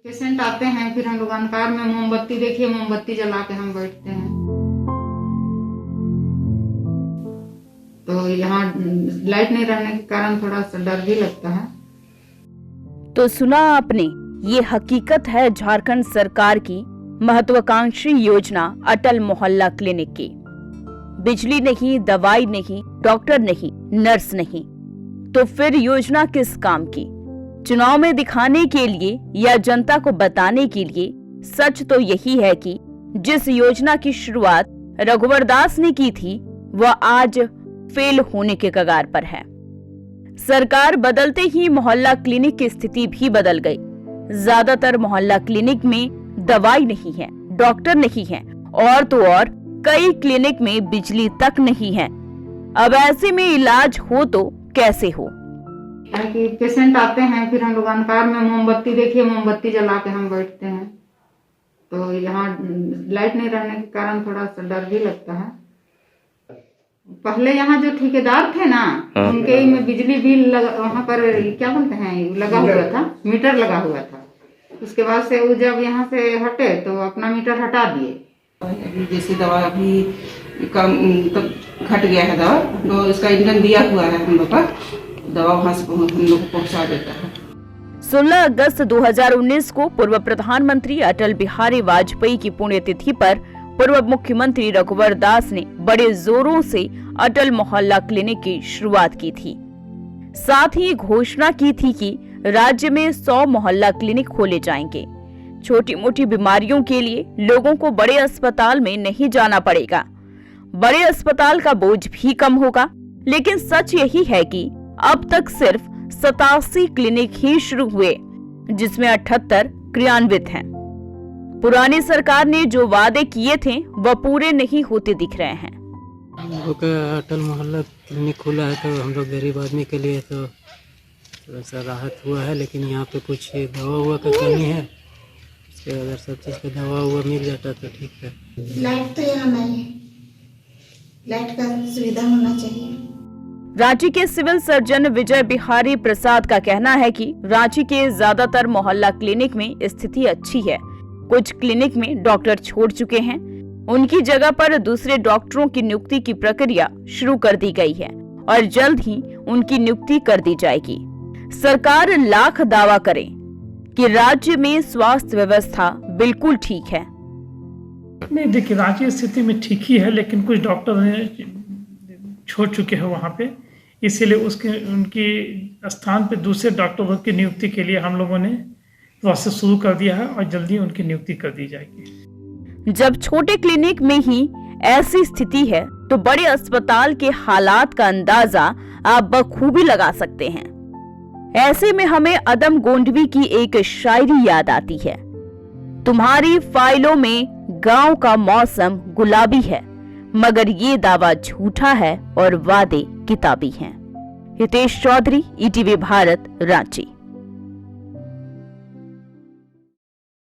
Patient आते हैं, फिर हम लोग अंधकार में मोमबत्ती देखिए मोमबत्ती जला के हम बैठते हैं। तो यहाँ लाइट नहीं रहने के कारण थोड़ा सा डर भी लगता है। तो सुना आपने, ये हकीकत है झारखंड सरकार की महत्वाकांक्षी योजना अटल मोहल्ला क्लिनिक की। बिजली नहीं, दवाई नहीं, डॉक्टर नहीं, नर्स नहीं, तो फिर योजना किस काम की? चुनाव में दिखाने के लिए या जनता को बताने के लिए? सच तो यही है कि जिस योजना की शुरुआत रघुवर दास ने की थी वह आज फेल होने के कगार पर है। सरकार बदलते ही मोहल्ला क्लिनिक की स्थिति भी बदल गई। ज्यादातर मोहल्ला क्लिनिक में दवाई नहीं है, डॉक्टर नहीं है, और तो और कई क्लिनिक में बिजली तक नहीं है। अब ऐसे में इलाज हो तो कैसे हो? कि पेशेंट आते हैं, फिर हम लोग अंधकार में मोमबत्ती देखिए मोमबत्ती जला के हम बैठते हैं। तो यहाँ लाइट नहीं रहने के कारण थोड़ा सा डर भी लगता है। पहले यहाँ जो ठेकेदार थे ना, उनके में बिजली बिल वहाँ पर क्या बोलते हैं लगा हुआ था, मीटर लगा हुआ था। उसके बाद से वो जब यहाँ से हटे तो अपना मीटर हटा दिए। अभी जैसे दवा अभी कम तब घट गया है दवा, तो इसका इंजन दिया हुआ है हम लोग का, दवा वहाँ से हम लोग को पहुँचा देता है। 16 अगस्त 2019 को पूर्व प्रधानमंत्री अटल बिहारी वाजपेयी की पुण्यतिथि पर पूर्व मुख्यमंत्री रघुवर दास ने बड़े जोरों से अटल मोहल्ला क्लिनिक की शुरुआत की थी। साथ ही घोषणा की थी कि राज्य में 100 मोहल्ला क्लिनिक खोले जाएंगे। छोटी मोटी बीमारियों के लिए लोगों को बड़े अस्पताल में नहीं जाना पड़ेगा, बड़े अस्पताल का बोझ भी कम होगा। लेकिन सच यही है कि अब तक सिर्फ 87 क्लिनिक ही शुरू हुए, जिसमें 78 क्रियान्वित हैं। पुरानी सरकार ने जो वादे किए थे वह पूरे नहीं होते दिख रहे हैं। हम लोग का अटल मोहल्ला क्लिनिक खुला है तो हम लोग गरीब आदमी के लिए तो थोड़ा सा राहत हुआ है, लेकिन यहाँ पे कुछ दवा हुआ का कमी है। इसके अगर सब चीज़ का दवा हुआ मिल जाता तो ठीक है। लाइट तो यहाँ नहीं है, लाइट का सुविधा होना चाहिए। रांची के सिविल सर्जन विजय बिहारी प्रसाद का कहना है कि रांची के ज्यादातर मोहल्ला क्लिनिक में स्थिति अच्छी है। कुछ क्लिनिक में डॉक्टर छोड़ चुके हैं, उनकी जगह पर दूसरे डॉक्टरों की नियुक्ति की प्रक्रिया शुरू कर दी गई है और जल्द ही उनकी नियुक्ति कर दी जाएगी। सरकार लाख दावा करे कि राज्य में स्वास्थ्य व्यवस्था बिल्कुल ठीक है। नहीं, देखिए रांची स्थिति में ठीक ही है, लेकिन कुछ डॉक्टर छोड़ चुके हैं वहाँ पे, इसीलिए उनके स्थान पे दूसरे डॉक्टरों की नियुक्ति के लिए हम लोगों ने प्रोसेस शुरू कर दिया है और जल्दी उनकी नियुक्ति कर दी जाएगी। जब छोटे क्लिनिक में ही ऐसी स्थिति है तो बड़े अस्पताल के हालात का अंदाजा आप बखूबी लगा सकते हैं। ऐसे में हमें अदम गोंडवी की एक शायरी याद आती है। तुम्हारी फाइलों में गांव का मौसम गुलाबी है, मगर ये दावा झूठा है और वादे किताबी हैं। हितेश चौधरी, ईटीवी भारत, रांची।